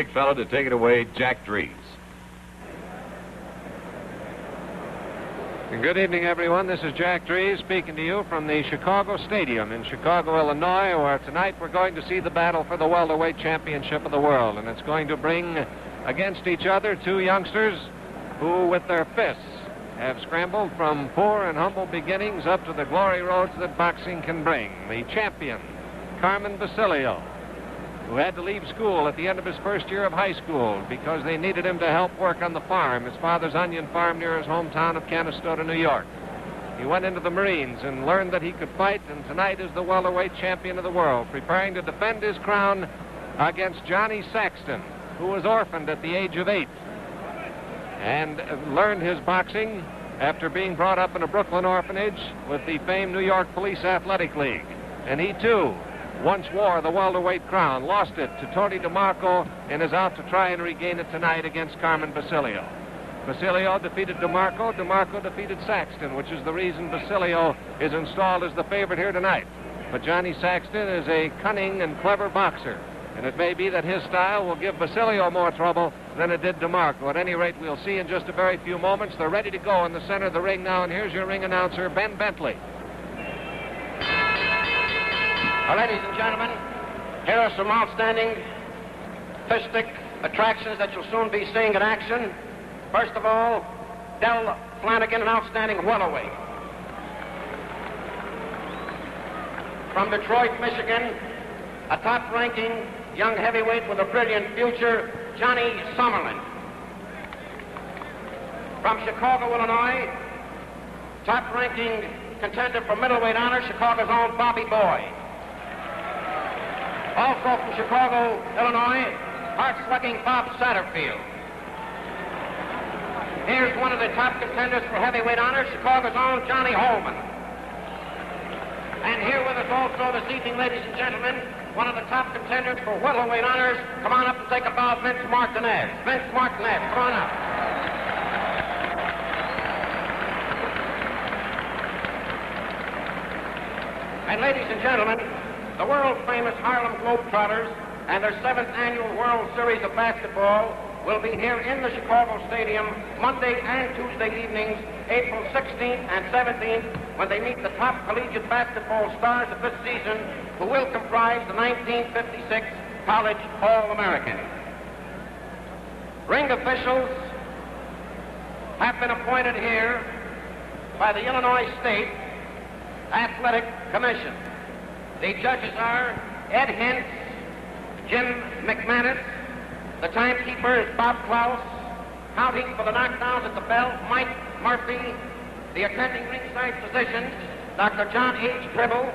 big fellow to take it away, Jack Dries. Good evening, everyone. This is Jack Dries speaking to you from the Chicago Stadium in Chicago, Illinois, where tonight we're going to see the battle for the welterweight championship of the world. And it's going to bring against each other two youngsters who, with their fists, have scrambled from poor and humble beginnings up to the glory roads that boxing can bring. The champion, Carmen Basilio, who had to leave school at the end of his first year of high school because they needed him to help work on the farm, his father's onion farm near his hometown of Canastota, New York. He went into the Marines and learned that he could fight, and tonight is the welterweight champion of the world, preparing to defend his crown against Johnny Saxton, who was orphaned at the age of 8 and learned his boxing after being brought up in a Brooklyn orphanage with the famed New York Police Athletic League. And he, too, once wore the welterweight crown, lost it to Tony DeMarco, and is out to try and regain it tonight against Carmen Basilio. Basilio defeated DeMarco. DeMarco defeated Saxton, which is the reason Basilio is installed as the favorite here tonight. But Johnny Saxton is a cunning and clever boxer, and it may be that his style will give Basilio more trouble than it did DeMarco. At any rate, we'll see in just a very few moments. They're ready to go in the center of the ring now, and here's your ring announcer, Ben Bentley. Ladies and gentlemen, here are some outstanding fistic attractions that you'll soon be seeing in action. First of all, Del Flanagan, an outstanding welterweight. From Detroit, Michigan, a top-ranking young heavyweight with a brilliant future, Johnny Summerlin. From Chicago, Illinois, top-ranking contender for middleweight honor, Chicago's own Bobby Boy. Also from Chicago, Illinois, hard-slugging Bob Satterfield. Here's one of the top contenders for heavyweight honor, Chicago's own Johnny Holman. And here with us also this evening, ladies and gentlemen, one of the top contenders for welterweight honors. Come on up and take a bow, Vince Martinez. Vince Martinez, come on up. And ladies and gentlemen, the world-famous Harlem Globetrotters and their 7th annual World Series of Basketball will be here in the Chicago Stadium Monday and Tuesday evenings, April 16th and 17th, when they meet the top collegiate basketball stars of this season, who will comprise the 1956 College All-American. Ring officials have been appointed here by the Illinois State Athletic Commission. The judges are Ed Hintz, Jim McManus. The timekeeper is Bob Klaus. Counting for the knockdowns at the bell, Mike Murphy. The attending ringside physicians, Dr. John H. Tribble,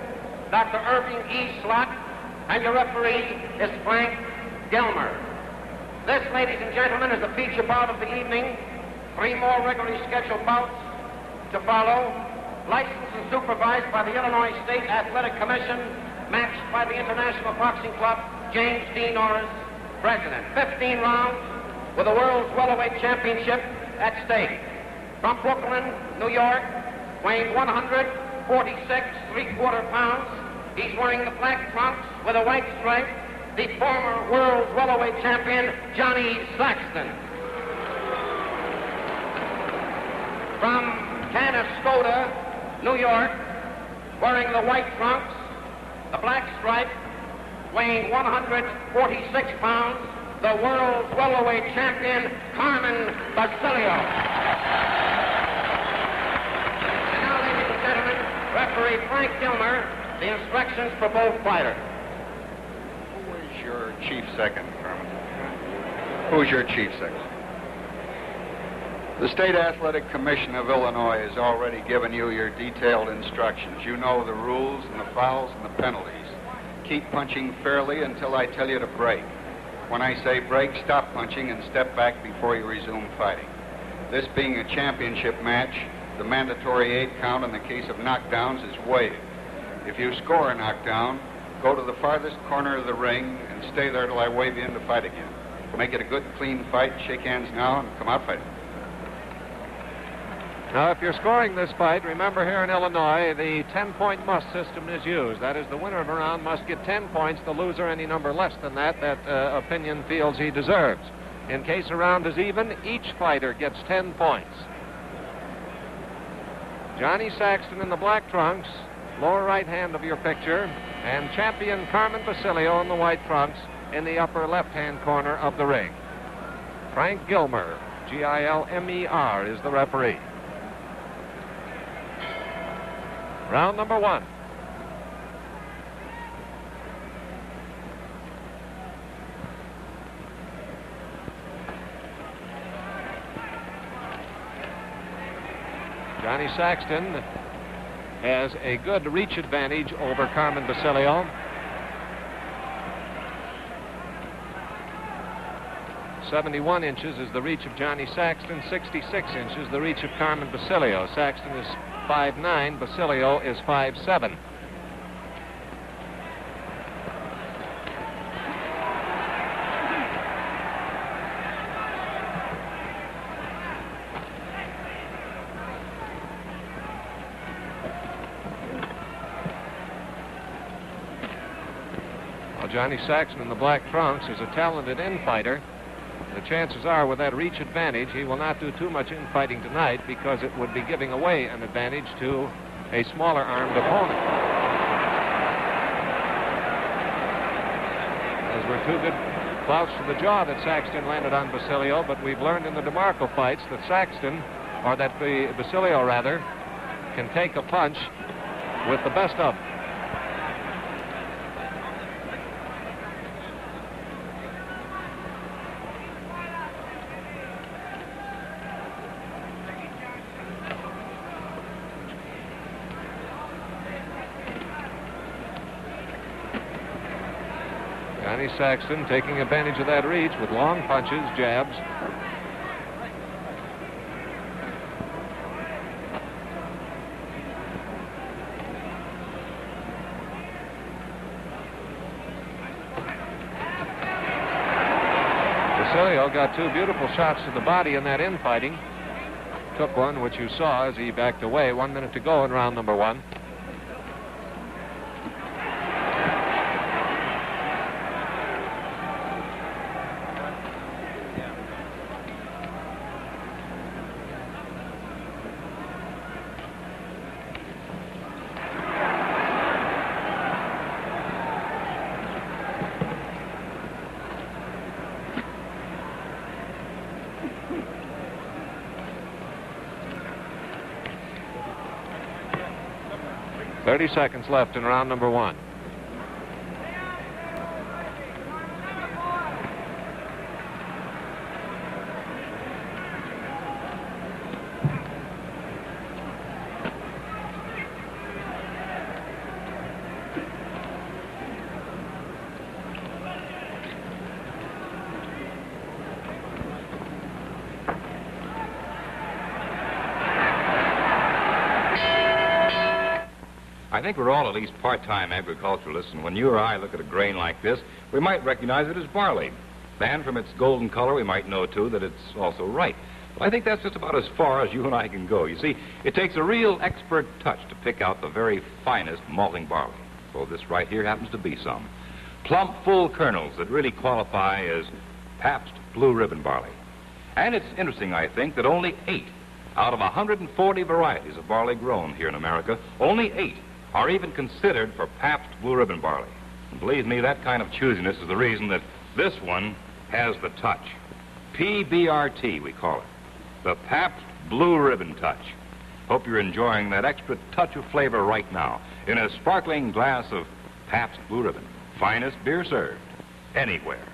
Dr. Irving E. Slott, and your referee is Frank Gilmer. This, ladies and gentlemen, is the feature bout of the evening. 3 more regularly scheduled bouts to follow. Licensed and supervised by the Illinois State Athletic Commission, matched by the International Boxing Club, James D. Norris, president. 15 rounds with the World's Welterweight Championship at stake. From Brooklyn, New York, weighing 146 3/4 pounds, he's wearing the black trunks with a white stripe, the former World's Welterweight Champion, Johnny Saxton. From Canastota, New York, wearing the white trunks, the black stripe, weighing 146 pounds, the world's welterweight champion, Carmen Basilio. And now, ladies and gentlemen, referee Frank Gilmer, the instructions for both fighters. Who is your chief second, Carmen? Who's your chief second? The State Athletic Commission of Illinois has already given you your detailed instructions. You know the rules and the fouls and the penalties. Keep punching fairly until I tell you to break. When I say break, stop punching and step back before you resume fighting. This being a championship match, the mandatory 8 count in the case of knockdowns is waived. If you score a knockdown, go to the farthest corner of the ring and stay there till I wave you in to fight again. Make it a good, clean fight. Shake hands now and come out fighting. Now, if you're scoring this fight, remember here in Illinois, the 10-point must system is used. That is, the winner of a round must get 10 points. The loser, any number less than that opinion feels he deserves. In case a round is even, each fighter gets 10 points. Johnny Saxton in the black trunks, lower right hand of your picture, and champion Carmen Basilio in the white trunks in the upper left-hand corner of the ring. Frank Gilmer, Gilmer, is the referee. Round number 1. Johnny Saxton has a good reach advantage over Carmen Basilio. 71 inches is the reach of Johnny Saxton, 66 inches the reach of Carmen Basilio. Saxton is 5'9", Basilio is 5'7". Well, Johnny Saxton in the black trunks is a talented infighter. The chances are, with that reach advantage, he will not do too much infighting tonight because it would be giving away an advantage to a smaller-armed opponent. Those were 2 good clouts to the jaw that Saxton landed on Basilio, but we've learned in the DeMarco fights that Basilio rather, can take a punch with the best of them. Johnny Saxton taking advantage of that reach with long punches, jabs. Basilio got 2 beautiful shots to the body in that infighting. Took one, which you saw as he backed away. 1 minute to go in round number 1. .30 seconds left in round number 1. I think we're all at least part-time agriculturalists, and when you or I look at a grain like this, we might recognize it as barley. And from its golden color, we might know, too, that it's also ripe. But I think that's just about as far as you and I can go. You see, it takes a real expert touch to pick out the very finest malting barley. So this right here happens to be some. Plump, full kernels that really qualify as Pabst Blue Ribbon barley. And it's interesting, I think, that only 8 out of 140 varieties of barley grown here in America, only 8 are even considered for Pabst Blue Ribbon barley. And believe me, that kind of choosiness is the reason that this one has the touch. PBRT, we call it. The Pabst Blue Ribbon touch. Hope you're enjoying that extra touch of flavor right now in a sparkling glass of Pabst Blue Ribbon. Finest beer served anywhere.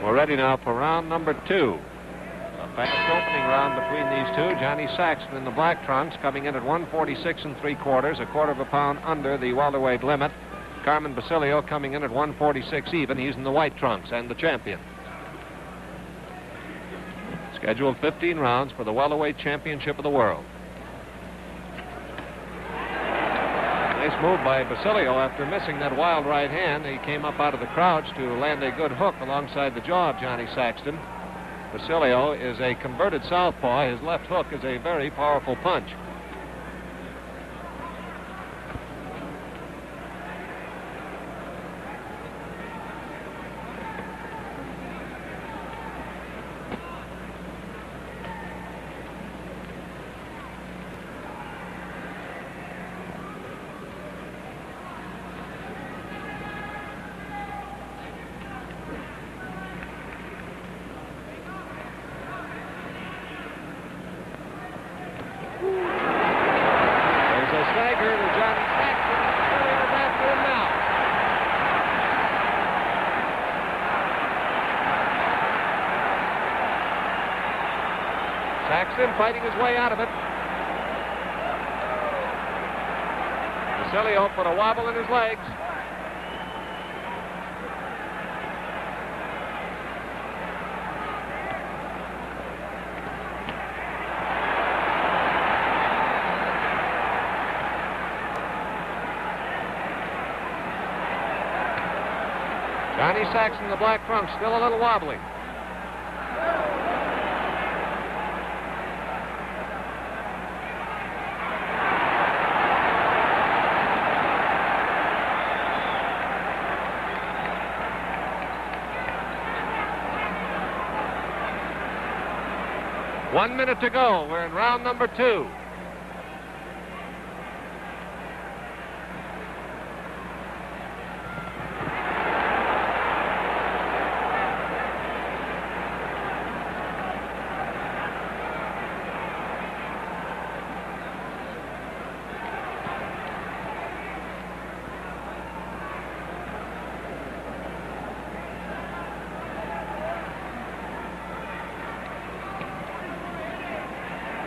We're ready now for round number 2. A fast opening round between these two. Johnny Saxton in the black trunks coming in at 146 3/4, a quarter of a pound under the welterweight limit. Carmen Basilio coming in at 146 even. He's in the white trunks and the champion. Scheduled 15 rounds for the welterweight championship of the world. Nice move by Basilio after missing that wild right hand. He came up out of the crouch to land a good hook alongside the jaw of Johnny Saxton. Basilio is a converted southpaw. His left hook is a very powerful punch. Saxton fighting his way out of it. Basilio put a wobble in his legs. Johnny Saxton, the black trunk, still a little wobbly. One minute to go. We're in round number 2.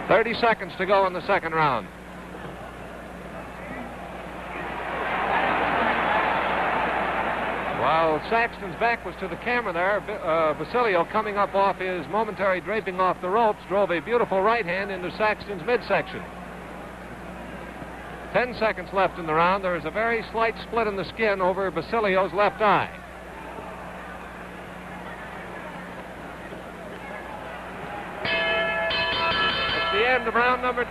Thirty seconds to go in the second round. While Saxton's back was to the camera there, Basilio, coming up off his momentary draping off the ropes, drove a beautiful right hand into Saxton's midsection. 10 seconds left in the round. There is a very slight split in the skin over Basilio's left eye. The end of round number 2.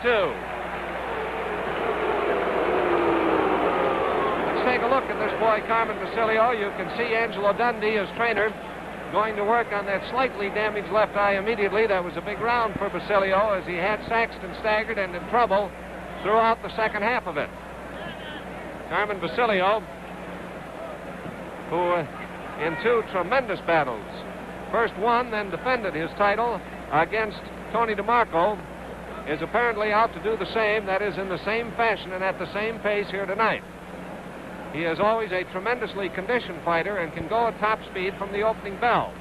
Let's take a look at this boy, Carmen Basilio. You can see Angelo Dundee, his trainer, going to work on that slightly damaged left eye immediately. That was a big round for Basilio as he had Saxton staggered and in trouble throughout the second half of it. Carmen Basilio, who in 2 tremendous battles, first won, then defended his title against Tony DeMarco, is apparently out to do the same, that is in the same fashion and at the same pace here tonight. He is always a tremendously conditioned fighter and can go at top speed from the opening bell.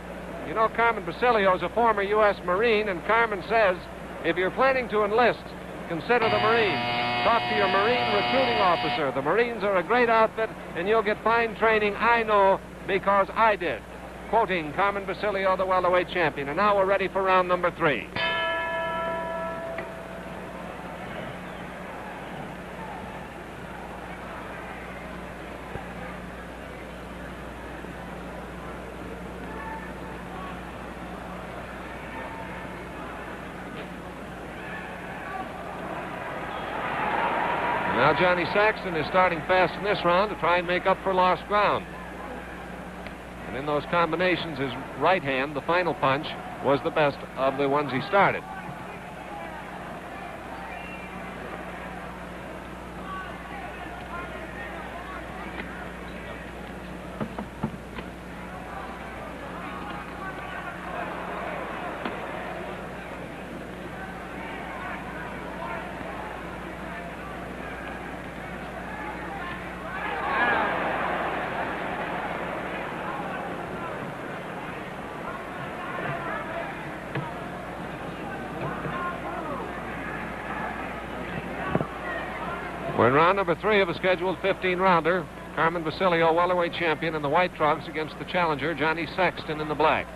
You know, Carmen Basilio is a former U.S. Marine, and Carmen says, if you're planning to enlist, consider the Marines. Talk to your Marine recruiting officer. The Marines are a great outfit, and you'll get fine training. I know because I did. Quoting Carmen Basilio, the welterweight champion. And now we're ready for round number 3. Now Johnny Saxton is starting fast in this round to try and make up for lost ground. And in those combinations, his right hand, the final punch, was the best of the ones he started. We're in round number 3 of a scheduled 15-rounder. Carmen Basilio, welterweight champion in the white trunks against the challenger, Johnny Saxton, in the black.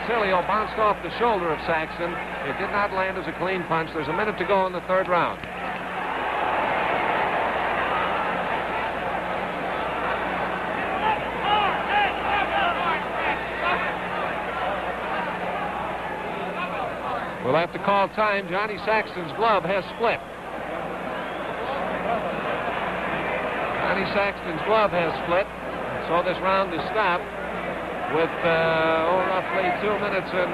Basilio bounced off the shoulder of Saxton. It did not land as a clean punch. There's a minute to go in the third round. We'll have to call time. Johnny Saxton's glove has split. Johnny Saxton's glove has split, so this round is stopped with roughly 2 minutes and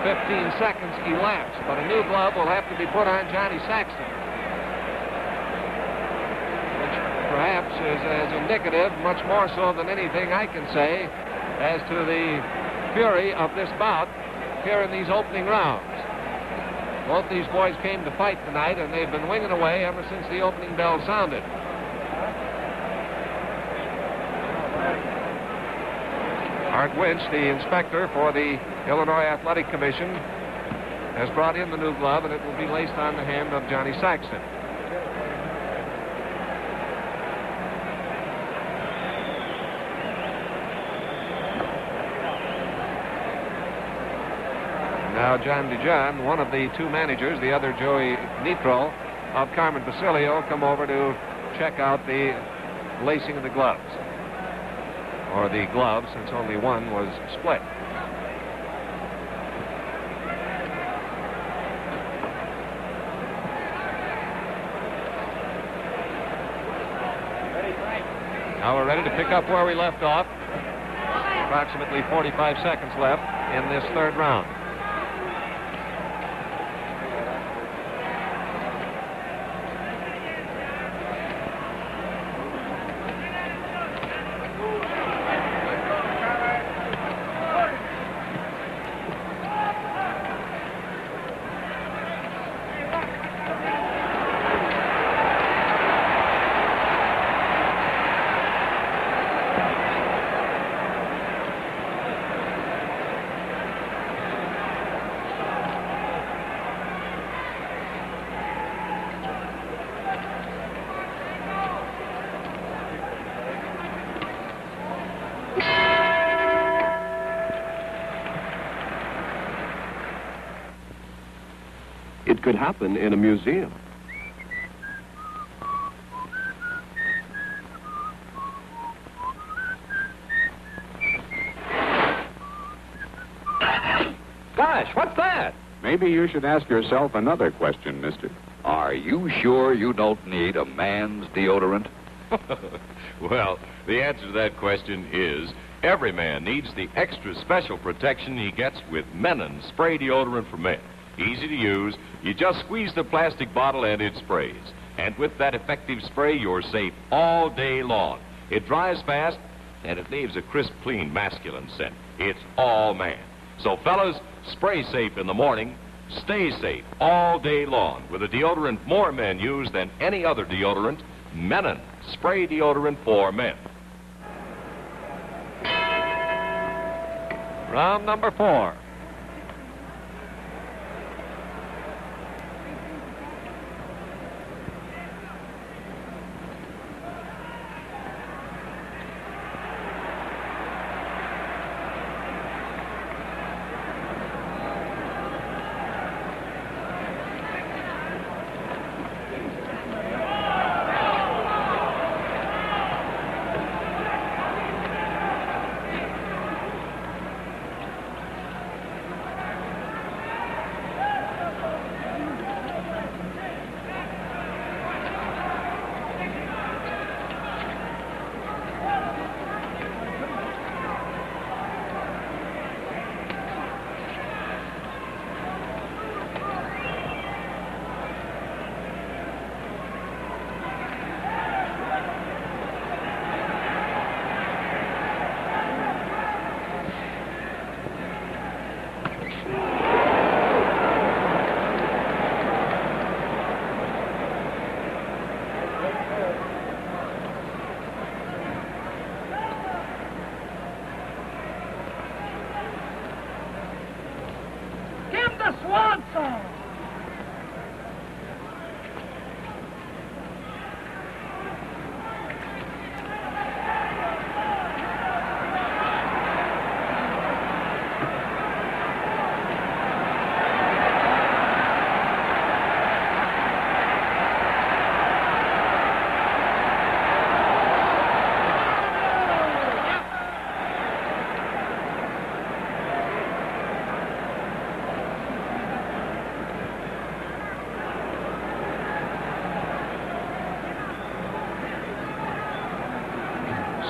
15 seconds elapsed. But a new glove will have to be put on Johnny Saxton, which perhaps is as indicative, much more so than anything I can say, as to the fury of this bout here in these opening rounds. Both these boys came to fight tonight, and they've been winging away ever since the opening bell sounded. Art Winch, the inspector for the Illinois Athletic Commission, has brought in the new glove, and it will be laced on the hand of Johnny Saxton. Now, John DeJohn, one of the two managers, the other Joey Nitro of Carmen Basilio, come over to check out the lacing of the gloves. Or the glove, since only one was split. Now we're ready to pick up where we left off. Approximately 45 seconds left in this third round. It could happen in a museum. Gosh, what's that? Maybe you should ask yourself another question, mister. Are you sure you don't need a man's deodorant? Well, the answer to that question is every man needs the extra special protection he gets with Menon spray deodorant for men. Easy to use. You just squeeze the plastic bottle and it sprays. And with that effective spray, you're safe all day long. It dries fast and it leaves a crisp, clean, masculine scent. It's all man. So fellas, spray safe in the morning. Stay safe all day long with a deodorant more men use than any other deodorant. Menon spray deodorant for men. Round number 4.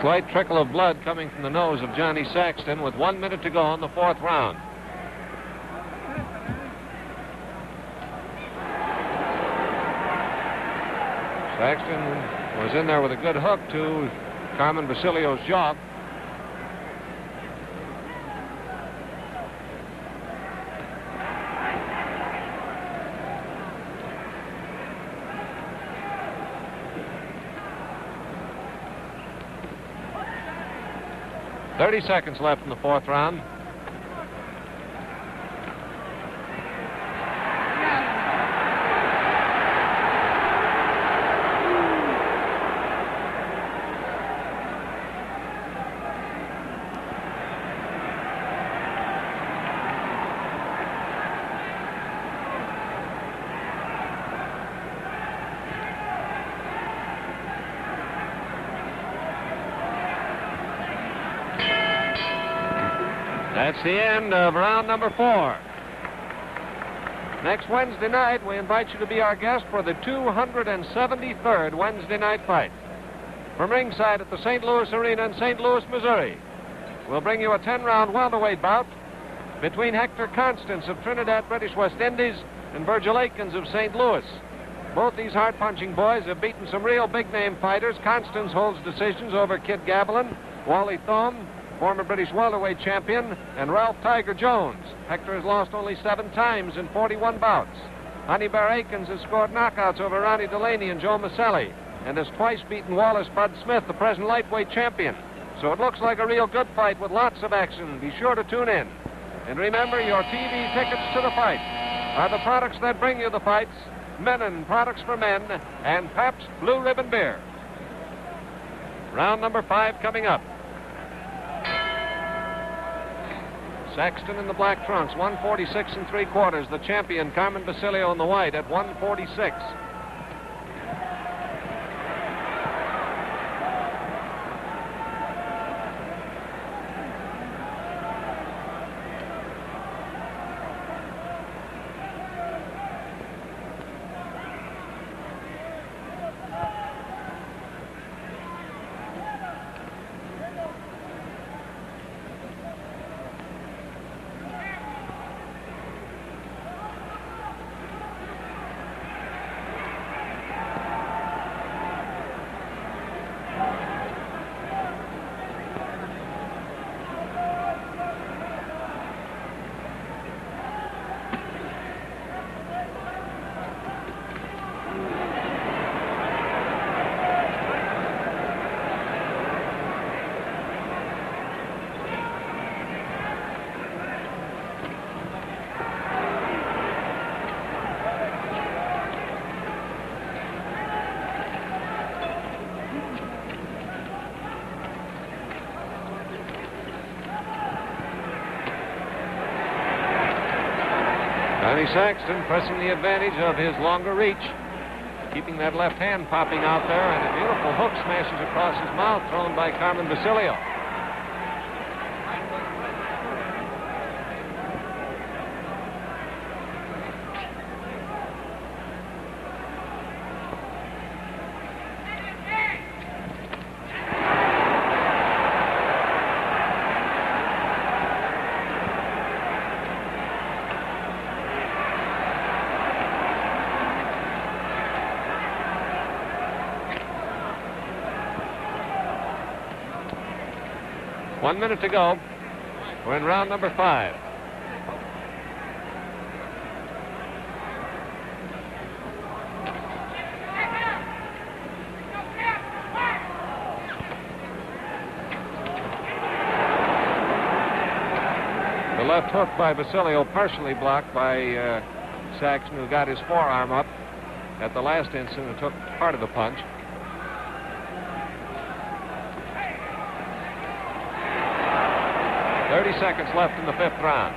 Slight trickle of blood coming from the nose of Johnny Saxton with 1 minute to go in the fourth round. Saxton was in there with a good hook to Carmen Basilio's jaw. .30 seconds left in the fourth round. That's the end of round number 4. Next Wednesday night, we invite you to be our guest for the 273rd Wednesday night fight. From ringside at the St. Louis Arena in St. Louis, Missouri, we'll bring you a 10-round welterweight bout between Hector Constance of Trinidad, British West Indies, and Virgil Akins of St. Louis. Both these hard-punching boys have beaten some real big-name fighters. Constance holds decisions over Kid Gavilan, Wally Thome, former British welterweight champion, and Ralph Tiger Jones. Hector has lost only 7 times in 41 bouts. Honey Bear Akins has scored knockouts over Ronnie Delaney and Joe Maselli, and has twice beaten Wallace Bud Smith, the present lightweight champion. So it looks like a real good fight with lots of action. Be sure to tune in. And remember, your TV tickets to the fight are the products that bring you the fights: Menon Products for Men and Pabst Blue Ribbon Beer. Round number 5 coming up. Saxton in the black trunks, 146 3/4. The champion, Carmen Basilio, in the white at 146. Johnny Saxton pressing the advantage of his longer reach, keeping that left hand popping out there, and a beautiful hook smashes across his mouth thrown by Carmen Basilio. One minute to go. We're in round number 5. The left hook by Basilio, partially blocked by Saxton, who got his forearm up at the last instant and took part of the punch. .30 seconds left in the 5th round.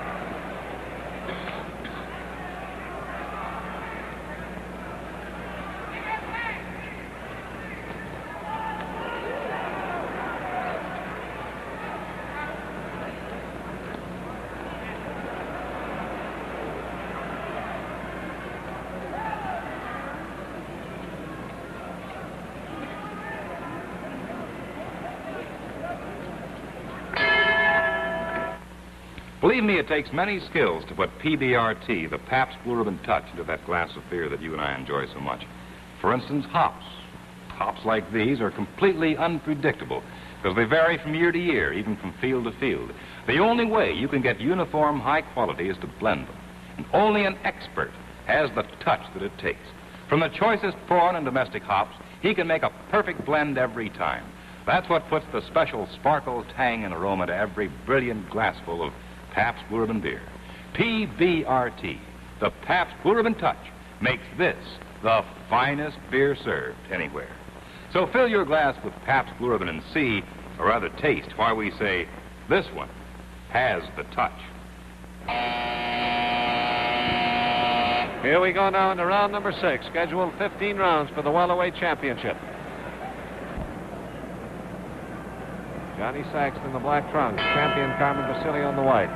Believe me, it takes many skills to put PBRT, the Pabst Blue Ribbon Touch, into that glass of beer that you and I enjoy so much. For instance, hops. Hops like these are completely unpredictable because they vary from year to year, even from field to field. The only way you can get uniform high quality is to blend them. And only an expert has the touch that it takes. From the choicest foreign and domestic hops, he can make a perfect blend every time. That's what puts the special sparkle, tang, and aroma to every brilliant glassful of Pabst Blue Ribbon beer. PBRT, the Pabst Blue Ribbon Touch, makes this the finest beer served anywhere. So fill your glass with Pabst Blue Ribbon and see, or rather taste, why we say this one has the touch. Here we go now into round number 6, scheduled 15 rounds for the welterweight championship. Johnny Saxton, the black trunks, champion Carmen Basilio in the white.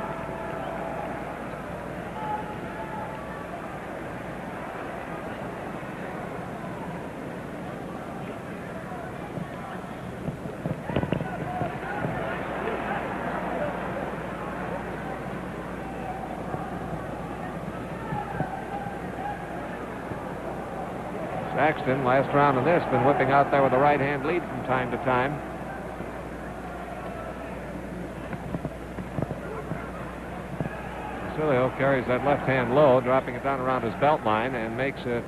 Saxton, last round of this, been whipping out there with a right-hand lead from time to time. Basilio carries that left hand low, dropping it down around his belt line, and makes it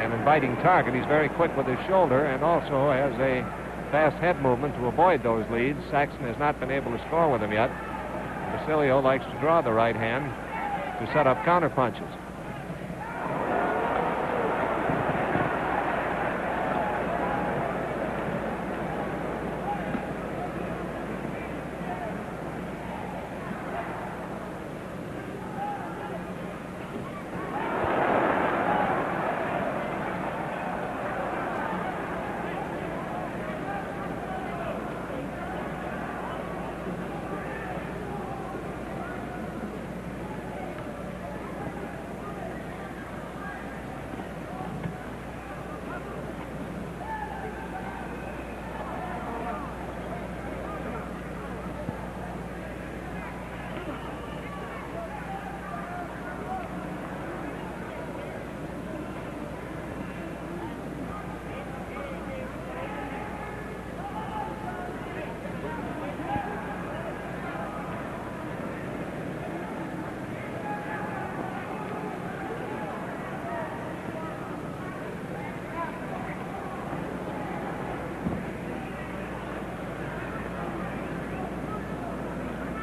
an inviting target. He's very quick with his shoulder and also has a fast head movement to avoid those leads. Saxton has not been able to score with him yet. Basilio likes to draw the right hand to set up counter punches.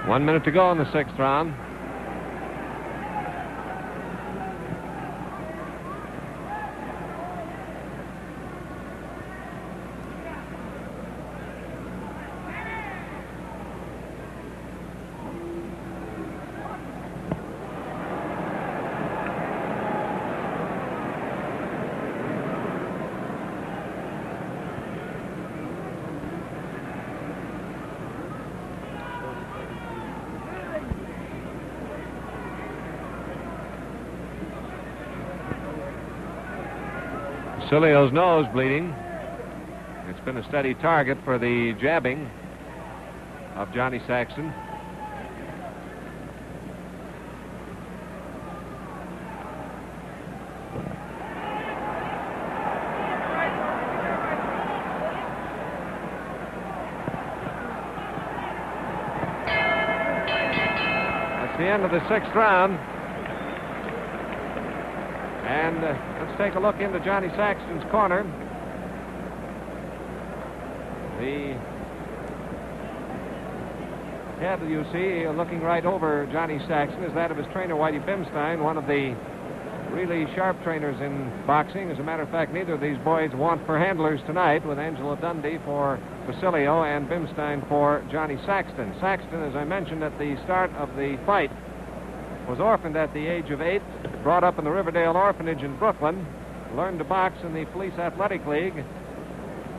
One minute to go in the 6th round. Basilio's nose bleeding. It's been a steady target for the jabbing of Johnny Saxton. That's the end of the 6th round. And let's take a look into Johnny Saxton's corner. The head you see looking right over Johnny Saxton is that of his trainer, Whitey Bimstein, one of the really sharp trainers in boxing. As a matter of fact, neither of these boys want for handlers tonight, with Angelo Dundee for Basilio and Bimstein for Johnny Saxton. Saxton, as I mentioned at the start of the fight, was orphaned at the age of 8, brought up in the Riverdale Orphanage in Brooklyn, learned to box in the Police Athletic League,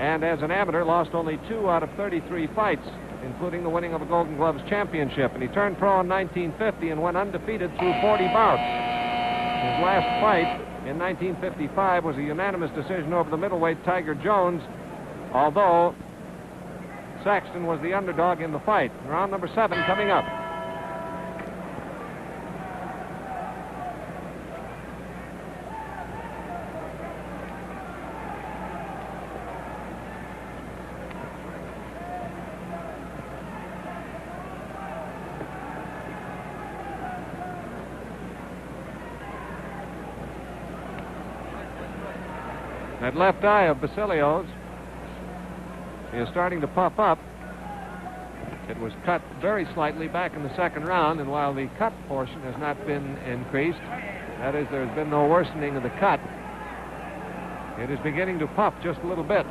and as an amateur lost only 2 out of 33 fights, including the winning of a Golden Gloves championship. And he turned pro in 1950 and went undefeated through 40 bouts. His last fight in 1955 was a unanimous decision over the middleweight Tiger Jones, although Saxton was the underdog in the fight. Round number 7 coming up. That left eye of Basilio's is starting to puff up. It was cut very slightly back in the second round, and while the cut portion has not been increased, that is, there's been no worsening of the cut, it is beginning to puff just a little bit.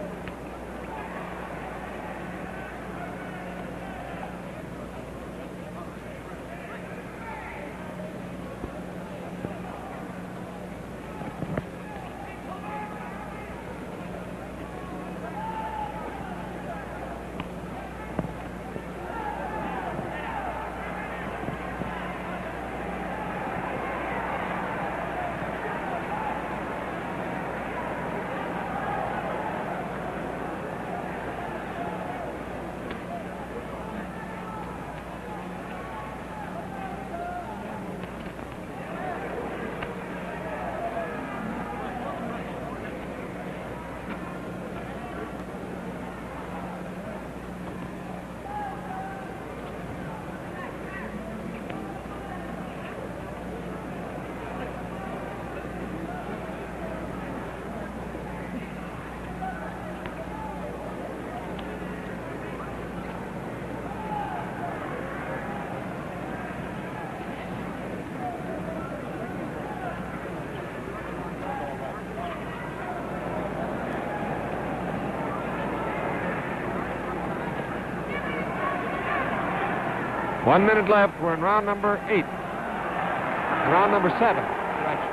One minute left. We're in round number 8. Round number 7. Correction.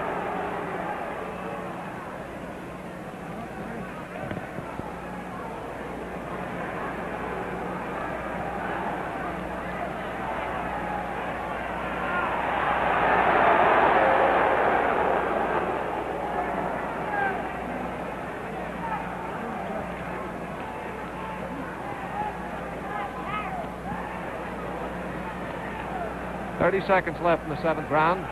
30 seconds left in the 7th round.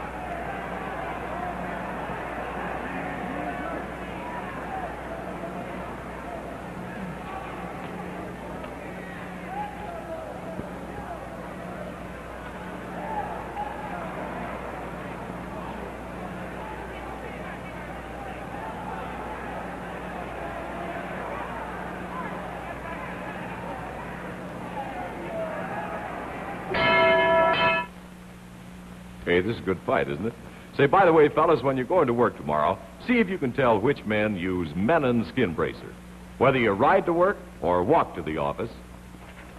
Hey, this is a good fight, isn't it? Say, by the way, fellas, when you're going to work tomorrow, see if you can tell which men use Menon skin bracer. Whether you ride to work or walk to the office,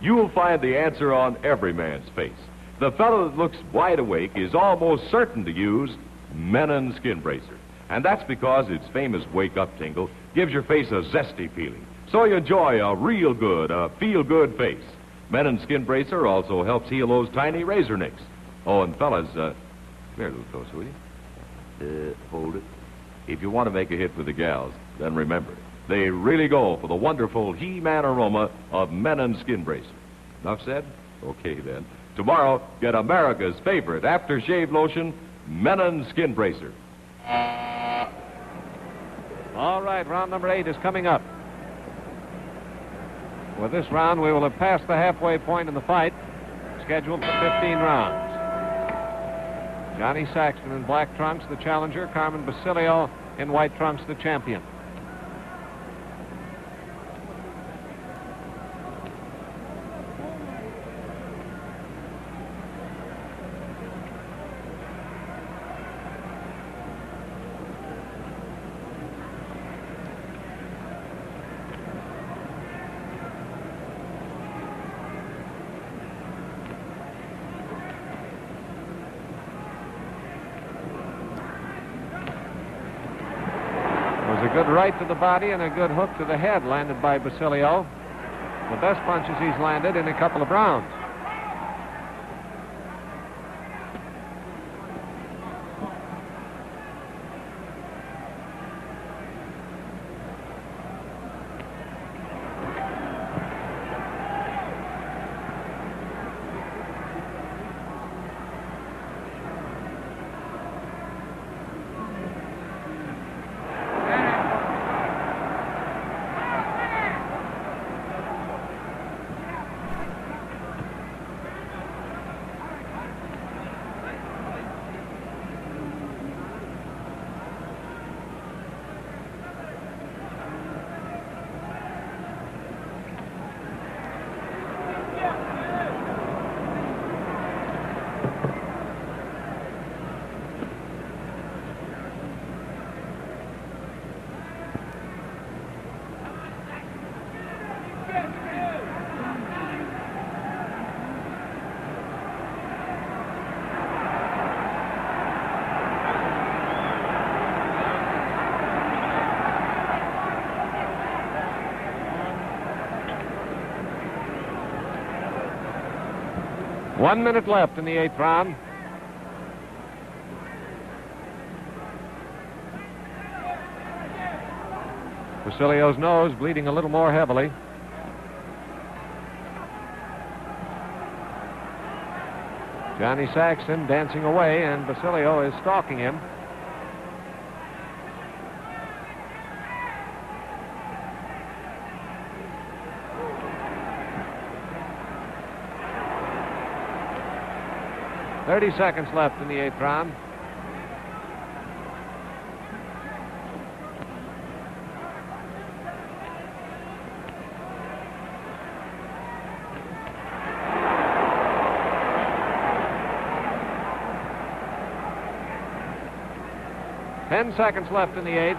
you'll find the answer on every man's face. The fellow that looks wide awake is almost certain to use Menon skin bracer. And that's because its famous wake-up tingle gives your face a zesty feeling. So you enjoy a real good, feel-good face. Menon skin bracer also helps heal those tiny razor nicks. Oh, and fellas, come here a little closer, will you? Hold it. If you want to make a hit with the gals, then remember, they really go for the wonderful He-Man aroma of Menon skin bracer. Enough said? Okay, then. Tomorrow, get America's favorite aftershave lotion, Menon skin bracer. All right, round number 8 is coming up. With this round, we will have passed the halfway point in the fight, scheduled for 15 rounds. Johnny Saxton in black trunks, the challenger. Carmen Basilio in white trunks, the champion. A good right to the body and a good hook to the head landed by Basilio. The best punches he's landed in a couple of rounds. 1 minute left in the 8th round. Basilio's nose bleeding a little more heavily. Johnny Saxton dancing away, and Basilio is stalking him. "30 seconds left in the 8th round. Ten seconds left in the 8th.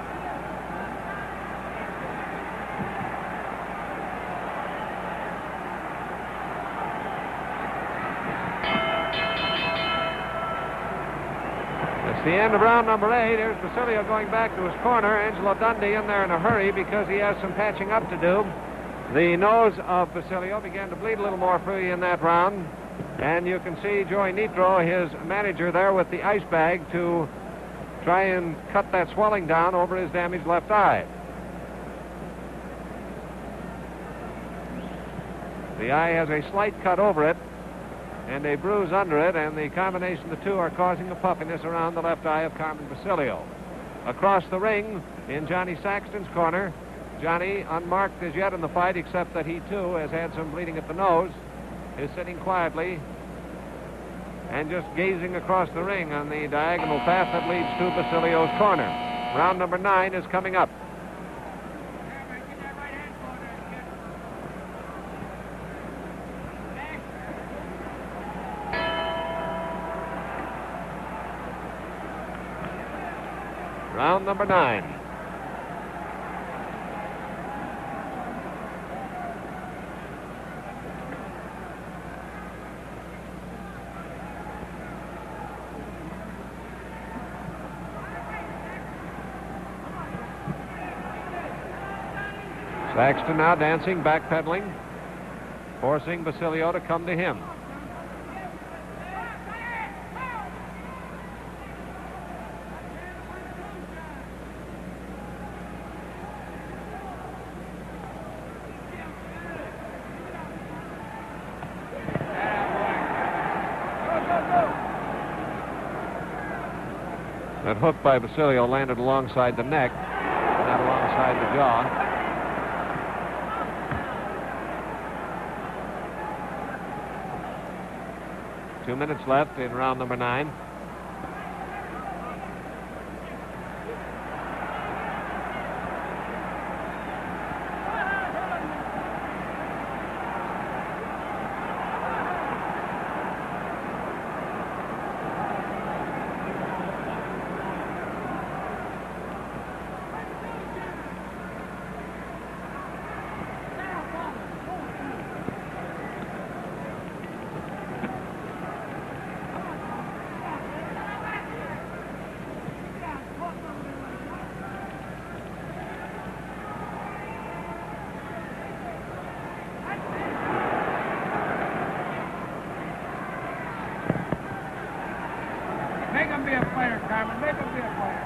That's the end of round number 8. Here's Basilio going back to his corner. Angelo Dundee in there in a hurry because he has some patching up to do. The nose of Basilio began to bleed a little more freely in that round. And you can see Joey Nitro, his manager, there with the ice bag to try and cut that swelling down over his damaged left eye. The eye has a slight cut over it and a bruise under it, and the combination of the two are causing a puffiness around the left eye of Carmen Basilio. Across the ring, in Johnny Saxton's corner, Johnny, unmarked as yet in the fight, except that he too has had some bleeding at the nose, is sitting quietly and just gazing across the ring on the diagonal path that leads to Basilio's corner. Round number 9 is coming up. Round number 9. Saxton now dancing, backpedaling, forcing Basilio to come to him. That hook by Basilio landed alongside the neck, not alongside the jaw. Two minutes left in round number 9. Make him be a player, Carmen. Make him be a player.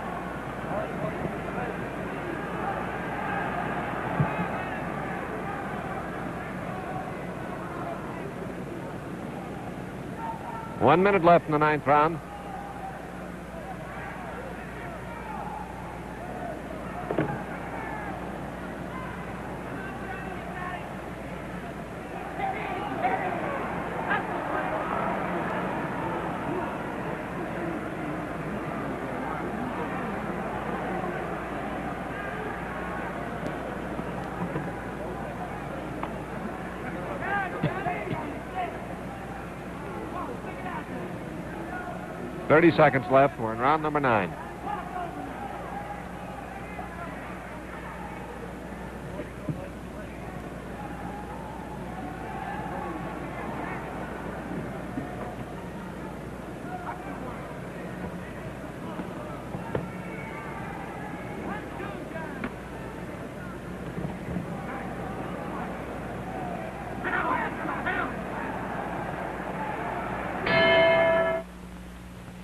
One minute left in the 9th round. Thirty seconds left. We're in round number 9.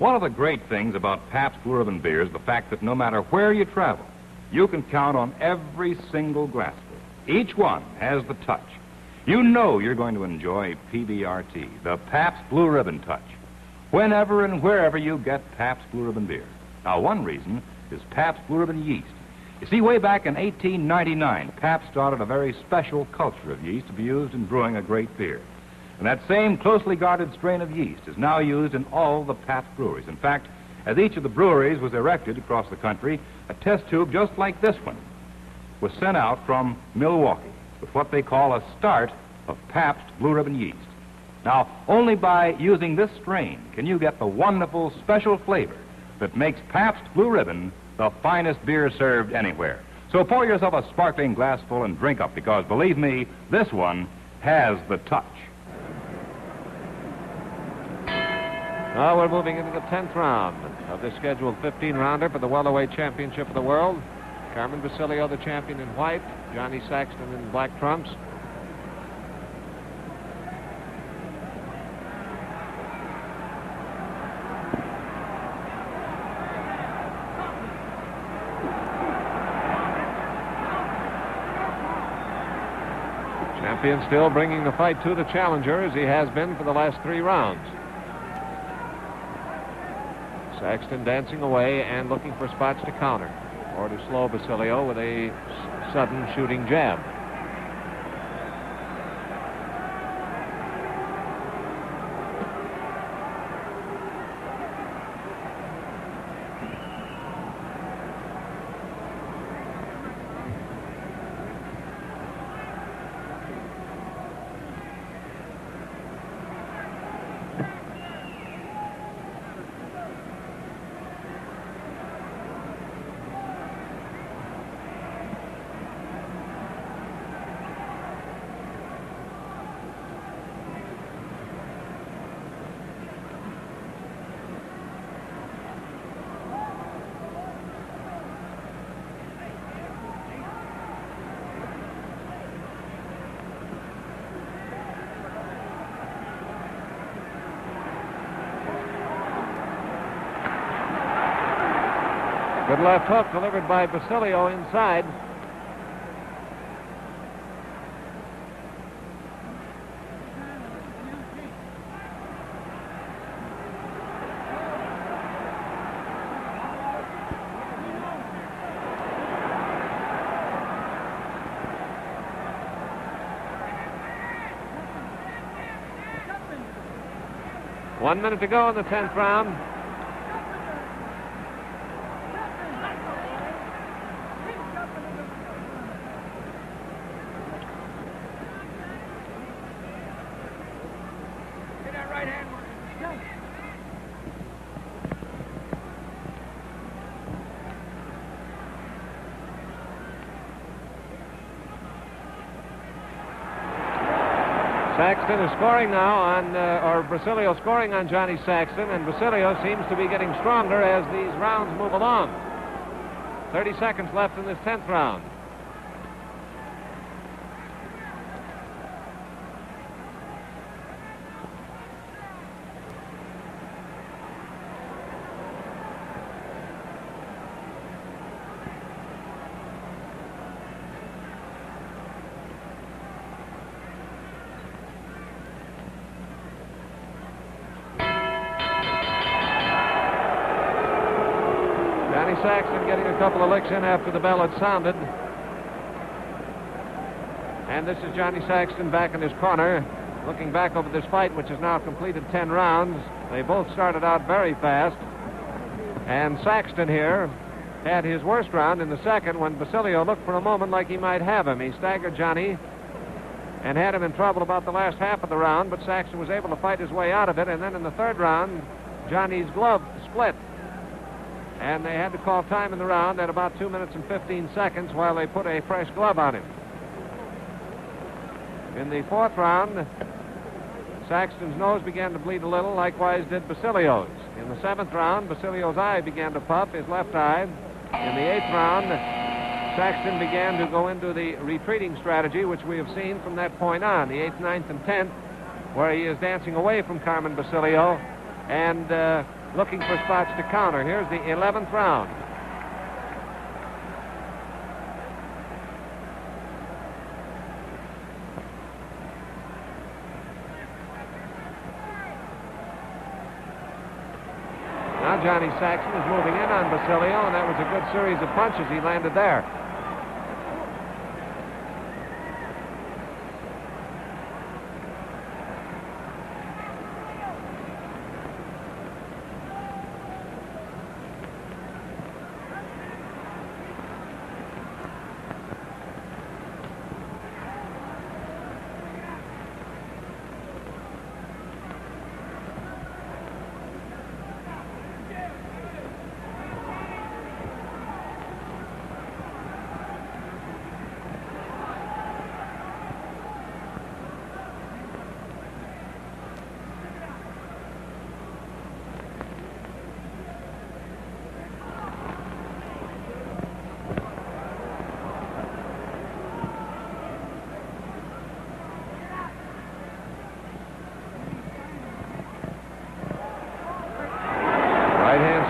One of the great things about Pabst Blue Ribbon beer is the fact that no matter where you travel, you can count on every single glassful. Each one has the touch. You know you're going to enjoy PBRT, the Pabst Blue Ribbon touch, whenever and wherever you get Pabst Blue Ribbon beer. Now, one reason is Pabst Blue Ribbon yeast. You see, way back in 1899, Pabst started a very special culture of yeast to be used in brewing a great beer. And that same closely guarded strain of yeast is now used in all the Pabst breweries. In fact, as each of the breweries was erected across the country, a test tube just like this one was sent out from Milwaukee with what they call a start of Pabst Blue Ribbon yeast. Now, only by using this strain can you get the wonderful special flavor that makes Pabst Blue Ribbon the finest beer served anywhere. So pour yourself a sparkling glassful and drink up, because believe me, this one has the touch. Now we're moving into the 10th round of this scheduled 15-rounder for the Welterweight Championship of the World. Carmen Basilio, the champion, in white. Johnny Saxton in black trunks. Champion still bringing the fight to the challenger, as he has been for the last 3 rounds. Saxton dancing away and looking for spots to counter or to slow Basilio with a sudden shooting jab. Good left hook delivered by Basilio inside. One minute to go in the 10th round. Saxton is scoring now on, or Basilio scoring on Johnny Saxton, and Basilio seems to be getting stronger as these rounds move along. 30 seconds left in this 10th round. Saxton getting a couple of licks in after the bell had sounded. And this is Johnny Saxton back in his corner, looking back over this fight, which has now completed 10 rounds. They both started out very fast. And Saxton here had his worst round in the second when Basilio looked for a moment like he might have him. He staggered Johnny and had him in trouble about the last half of the round, but Saxton was able to fight his way out of it. And then in the 3rd round, Johnny's glove split. And they had to call time in the round at about 2 minutes and 15 seconds while they put a fresh glove on him. In the 4th round, Saxton's nose began to bleed a little, likewise did Basilio's. In the 7th round, Basilio's eye began to puff, his left eye. In the 8th round, Saxton began to go into the retreating strategy, which we have seen from that point on, the 8th, 9th, and 10th, where he is dancing away from Carmen Basilio and looking for spots to counter. Here's the 11th round. Now Johnny Saxton is moving in on Basilio, and that was a good series of punches he landed there.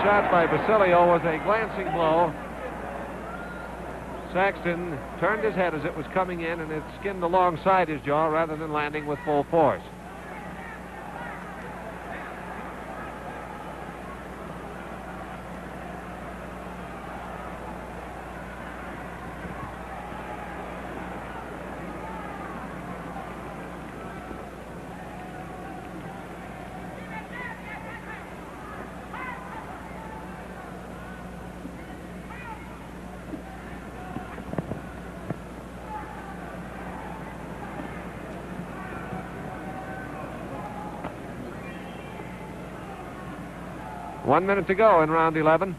Shot by Basilio was a glancing blow. Saxton turned his head as it was coming in, and it skinned alongside his jaw rather than landing with full force. One minute to go in round 11.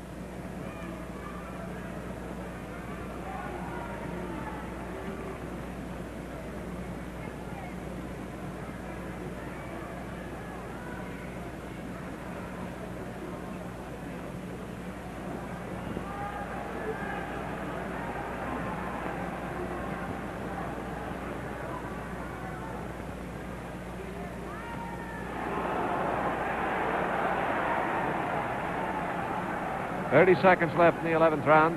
.30 seconds left in the 11th round.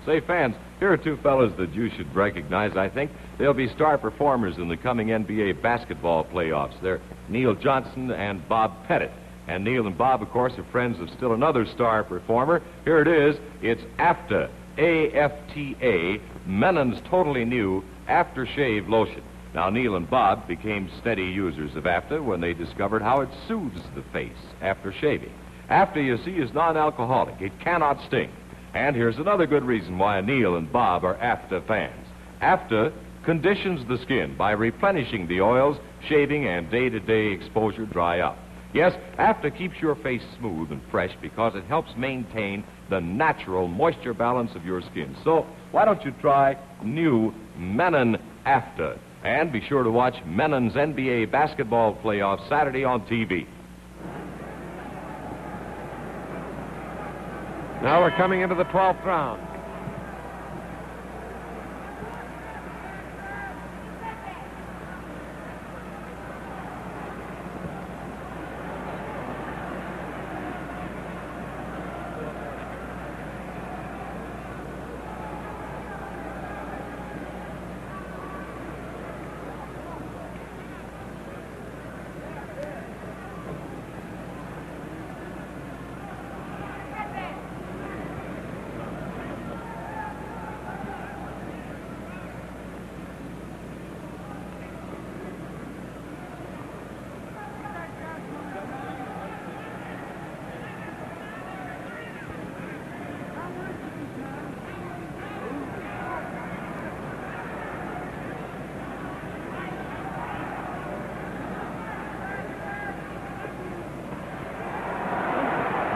Say, fans, here are two fellas that you should recognize, I think. They'll be star performers in the coming NBA basketball playoffs. They're Neil Johnson and Bob Pettit. And Neil and Bob, of course, are friends of still another star performer. Here it is. It's AFTA, A-F-T-A, Menon's totally new aftershave lotion. Now, Neil and Bob became steady users of AFTA when they discovered how it soothes the face after shaving. AFTA, you see, is non-alcoholic. It cannot sting. And here's another good reason why Neil and Bob are AFTA fans. AFTA conditions the skin by replenishing the oils, shaving, and day-to-day exposure dry up. Yes, AFTA keeps your face smooth and fresh because it helps maintain the natural moisture balance of your skin. So why don't you try new Menon AFTA? And be sure to watch Menon's NBA basketball playoffs Saturday on TV. Now we're coming into the 12th round.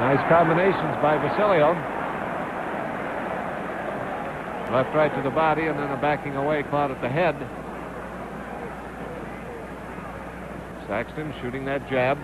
Nice combinations by Basilio. Left right to the body and then a backing away caught at the head. Saxton shooting that jab.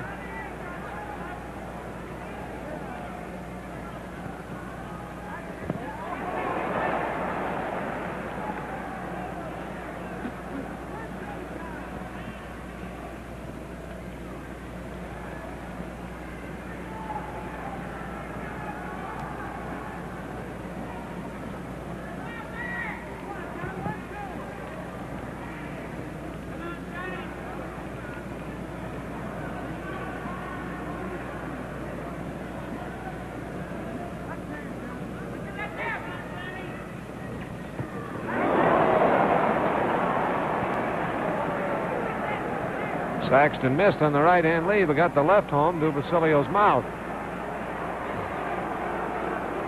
Saxton missed on the right-hand lead, but got the left home to Basilio's mouth.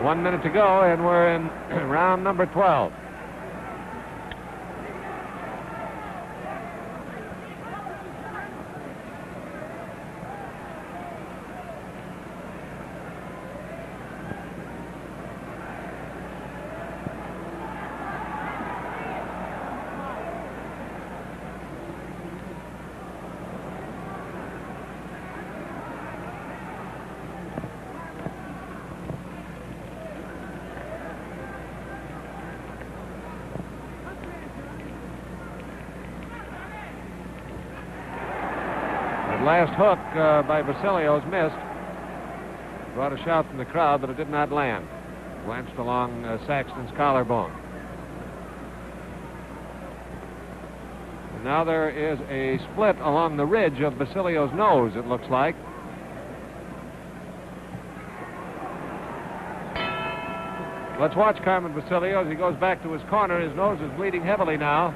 1 minute to go, and we're in round number 12. Last hook by Basilio's missed. Brought a shout from the crowd, but it did not land. Glanced along Saxton's collarbone. And now there is a split along the ridge of Basilio's nose, it looks like. Let's watch Carmen Basilio as he goes back to his corner. His nose is bleeding heavily now.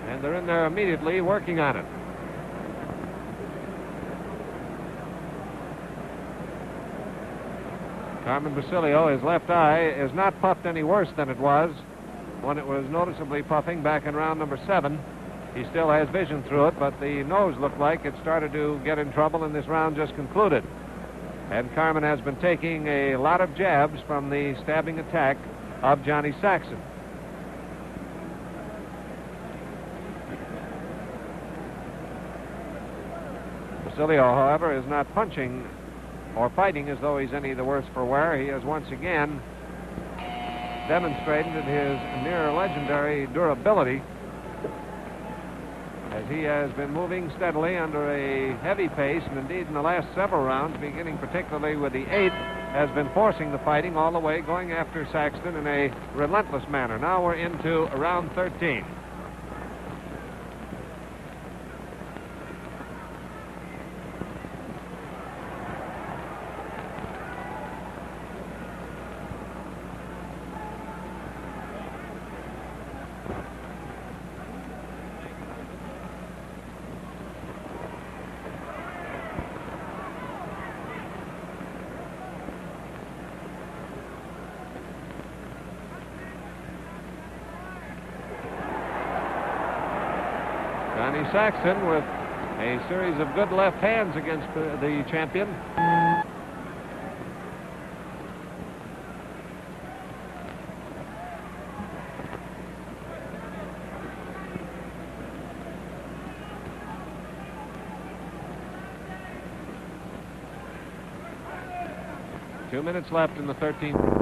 And they're in there immediately working on it. Carmen Basilio, his left eye, is not puffed any worse than it was when it was noticeably puffing back in round number 7. He still has vision through it, but the nose looked like it started to get in trouble, and this round just concluded. And Carmen has been taking a lot of jabs from the stabbing attack of Johnny Saxton. Basilio, however, is not punching or fighting as though he's any the worse for wear. He has once again demonstrated his near legendary durability as he has been moving steadily under a heavy pace, and indeed in the last several rounds, beginning particularly with the 8th, has been forcing the fighting all the way, going after Saxton in a relentless manner. Now we're into round 13. Johnny Saxton with a series of good left hands against the champion. Two minutes left in the 13th.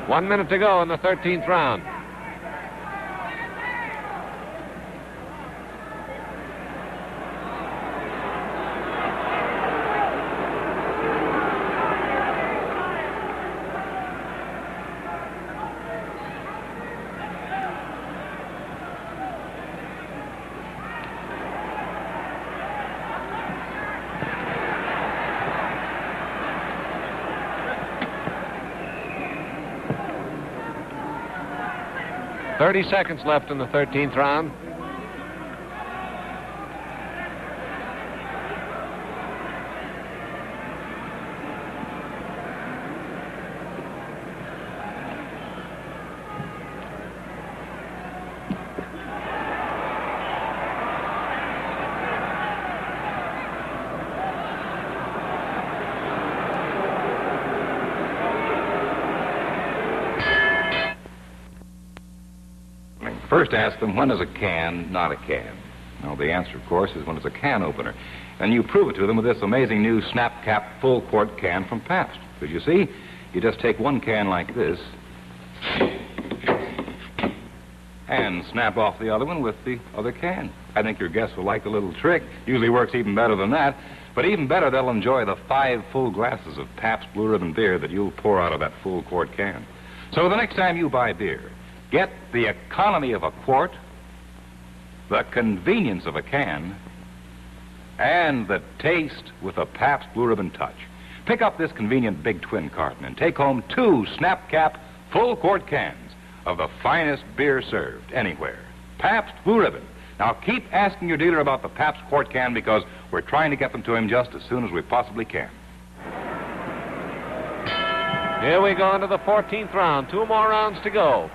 1 minute to go in the 13th round. Thirty seconds left in the 13th round. First, ask them, when is a can not a can? Well, the answer, of course, is when it's a can opener. And you prove it to them with this amazing new snap cap full quart can from Pabst. Because you see, you just take one can like this and snap off the other one with the other can. I think your guests will like the little trick. Usually works even better than that. But even better, they'll enjoy the 5 full glasses of Pabst Blue Ribbon beer that you'll pour out of that full quart can. So the next time you buy beer, get the economy of a quart, the convenience of a can, and the taste with a Pabst Blue Ribbon touch. Pick up this convenient big twin carton and take home 2 snap cap full quart cans of the finest beer served anywhere. Pabst Blue Ribbon. Now keep asking your dealer about the Pabst quart can, because we're trying to get them to him just as soon as we possibly can. Here we go into the 14th round. 2 more rounds to go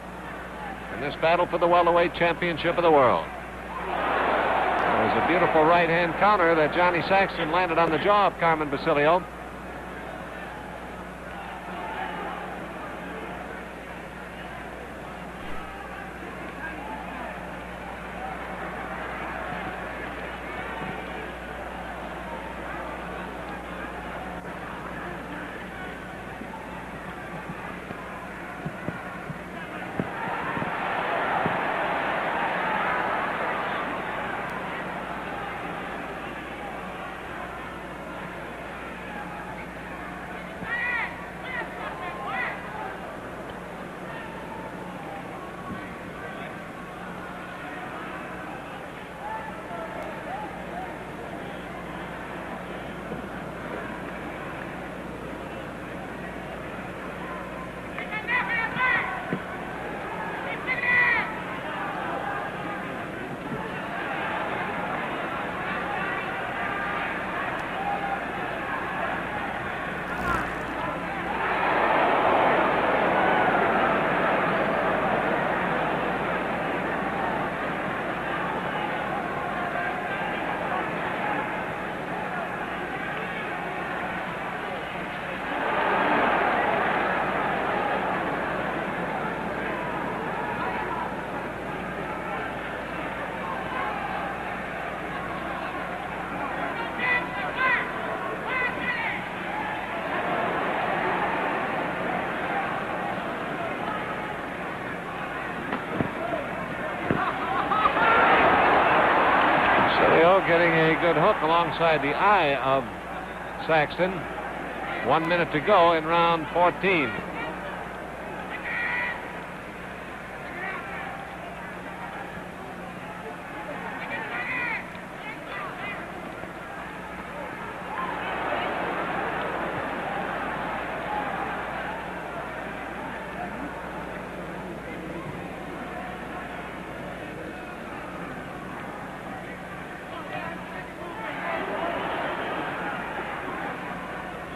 in this battle for the welterweight championship of the world. There was a beautiful right-hand counter that Johnny Saxton landed on the jaw of Carmen Basilio. Getting a good hook alongside the eye of Saxton. 1 minute to go in round 14.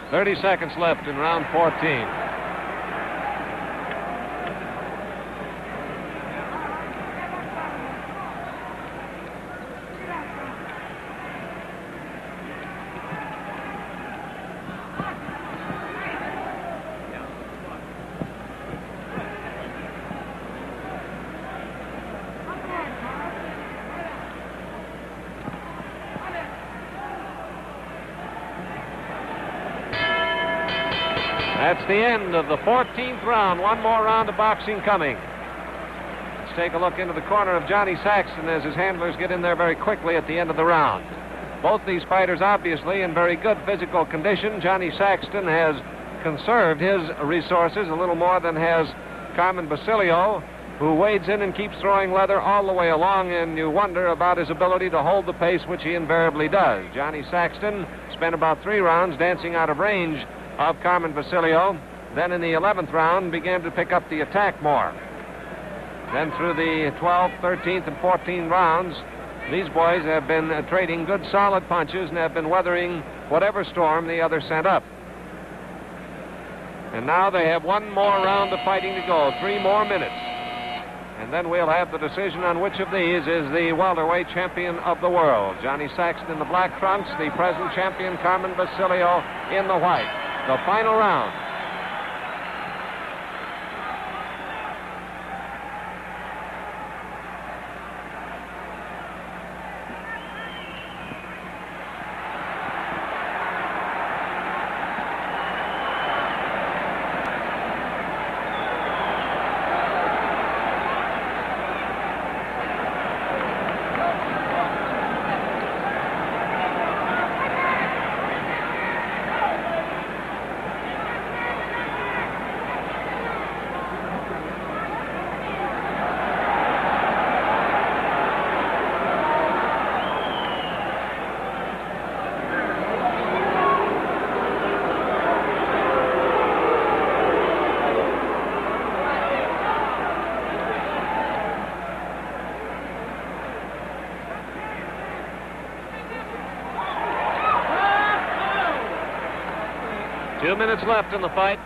Thirty seconds left in round 14. That's the end of the 14th round. One more round of boxing coming. Let's take a look into the corner of Johnny Saxton as his handlers get in there very quickly at the end of the round. Both these fighters obviously in very good physical condition. Johnny Saxton has conserved his resources a little more than has Carmen Basilio, who wades in and keeps throwing leather all the way along, and you wonder about his ability to hold the pace, which he invariably does. Johnny Saxton spent about 3 rounds dancing out of range of Carmen Basilio. Then in the 11th round began to pick up the attack more. Then through the 12th, 13th, and 14th rounds, these boys have been trading good solid punches and have been weathering whatever storm the other sent up. And now they have one more round of fighting to go, 3 more minutes. And then we'll have the decision on which of these is the welterweight champion of the world. Johnny Saxton in the black trunks, the present champion Carmen Basilio in the white. The final round. Two minutes left in the fight.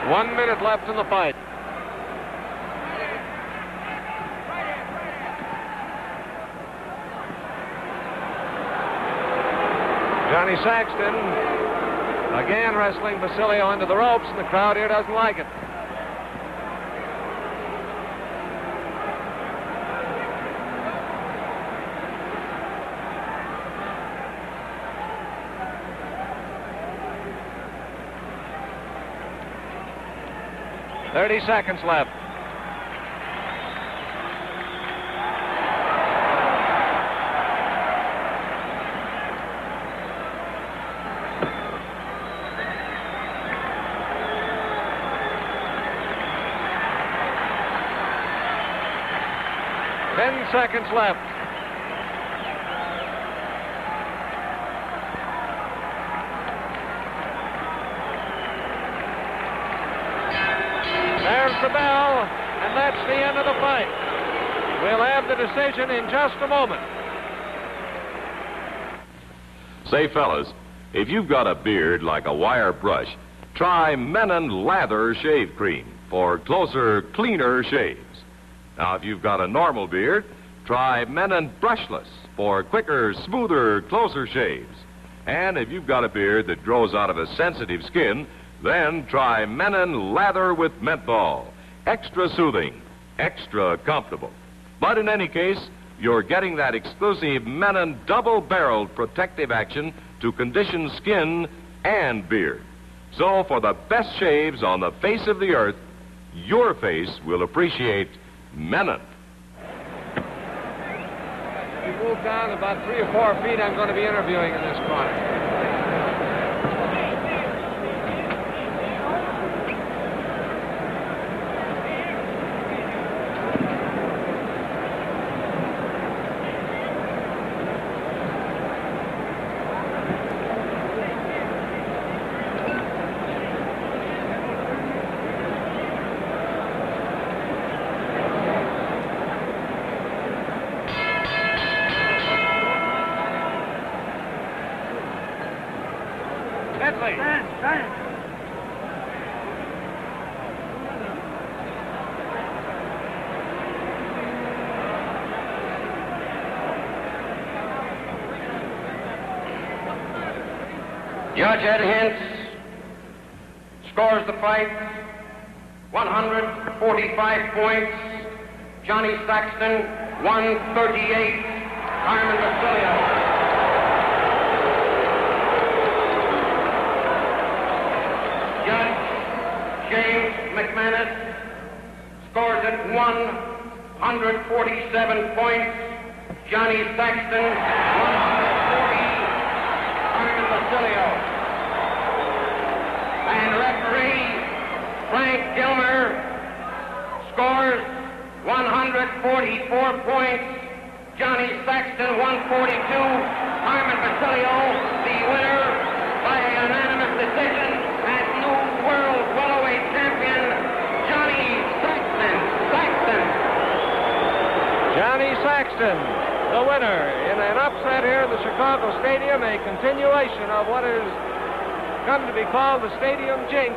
One minute left in the fight. Johnny Saxton again wrestling Basilio into the ropes, and the crowd here doesn't like it. Thirty seconds left. Seconds left. There's the bell, and that's the end of the fight. We'll have the decision in just a moment. Say, fellas, if you've got a beard like a wire brush, try Menon Lather Shave Cream for closer, cleaner shaves. Now, if you've got a normal beard, try Menon Brushless for quicker, smoother, closer shaves. And if you've got a beard that grows out of a sensitive skin, then try Menon Lather with Menthol. Extra soothing, extra comfortable. But in any case, you're getting that exclusive Menon double-barreled protective action to condition skin and beard. So for the best shaves on the face of the earth, your face will appreciate Menon. You move down about 3 or 4 feet, I'm going to be interviewing in this corner. Bentley. Stand. Judge Ed Hintz scores the fight 145 points. Johnny Saxton 138. Carmen Basilio. Judge James McManus scores it 147 points. Johnny Saxton 140. Carmen Basilio. And referee Frank Gilmer scores 144 points. Johnny Saxton 142. Carmen Basilio, the winner by a unanimous decision, and new world welterweight champion Johnny Saxton. Johnny Saxton, the winner in an upset here in the Chicago Stadium, a continuation of what is come to be called the Stadium Jinx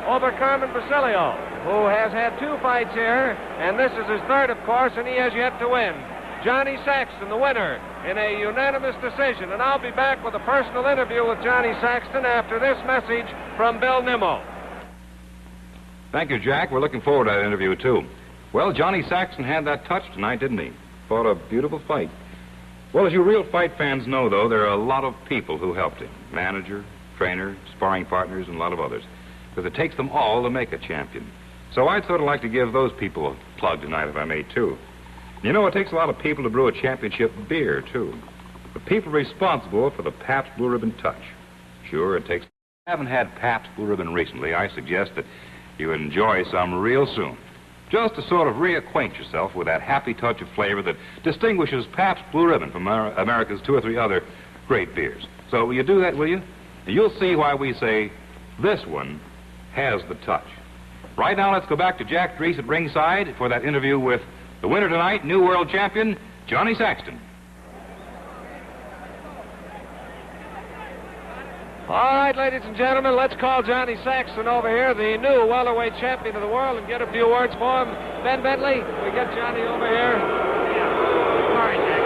over Carmen Basilio, who has had 2 fights here, and this is his 3rd, of course, and he has yet to win. Johnny Saxton, the winner, in a unanimous decision, and I'll be back with a personal interview with Johnny Saxton after this message from Bill Nimmo. Thank you, Jack. We're looking forward to that interview, too. Well, Johnny Saxton had that touch tonight, didn't he? Fought a beautiful fight. Well, as you real fight fans know, though, there are a lot of people who helped him. Manager, trainer, sparring partners, and a lot of others. Because it takes them all to make a champion. So I'd sort of like to give those people a plug tonight, if I may, too. You know, it takes a lot of people to brew a championship beer, too. The people responsible for the Pabst Blue Ribbon touch. Sure, it takes... If you haven't had Pabst Blue Ribbon recently, I suggest that you enjoy some real soon. Just to sort of reacquaint yourself with that happy touch of flavor that distinguishes Pabst Blue Ribbon from America's 2 or 3 other great beers. So will you do that, will you? And you'll see why we say this one has the touch. Right now, let's go back to Jack Drees at ringside for that interview with the winner tonight, new world champion, Johnny Saxton. All right, ladies and gentlemen, let's call Johnny Saxton over here, the new welterweight champion of the world, and get a few words for him. Ben Bentley, we get Johnny over here. Sorry, Jack.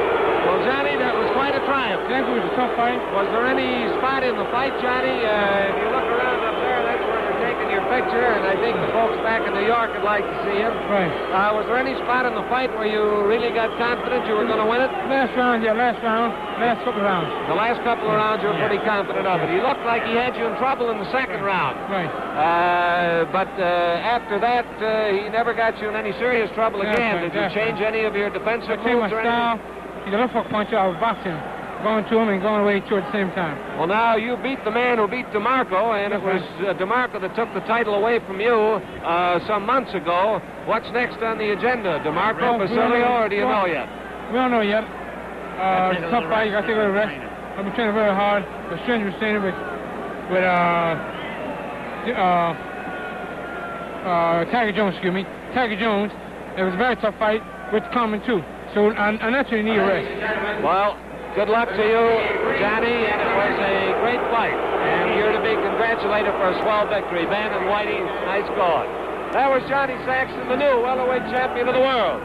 Well, Johnny, that was quite a triumph. That was a tough fight. Was there any spot in the fight, Johnny? If you look around up there, that's where they're taking your picture, and I think the folks back in New York would like to see him. Right. Was there any spot in the fight where you really got confident you were going to win it? Last round. Last couple of rounds. The last couple of rounds, you were pretty confident of it. He looked like he had you in trouble in the 2nd round. Right. But after that, he never got you in any serious trouble again. Did you change any of your defensive moves or anything? He's a left hook puncher. I was boxing, going to him and going away to at the same time. Well, now, you beat the man who beat DeMarco, and it was DeMarco that took the title away from you some months ago. What's next on the agenda? DeMarco, Basilio, or do you know yet? We don't know yet. It's a tough fight. You got to take a rest. I've been training very hard. The strength was training with Tiger Jones, excuse me. Tiger Jones. It was a very tough fight with Carmen, too. So I naturally need a rest. Well, good luck to you, Johnny, and it was a great fight. And you're to be congratulated for a swell victory. Ben and Whitey, nice going. That was Johnny Saxton, the new welterweight champion of the world.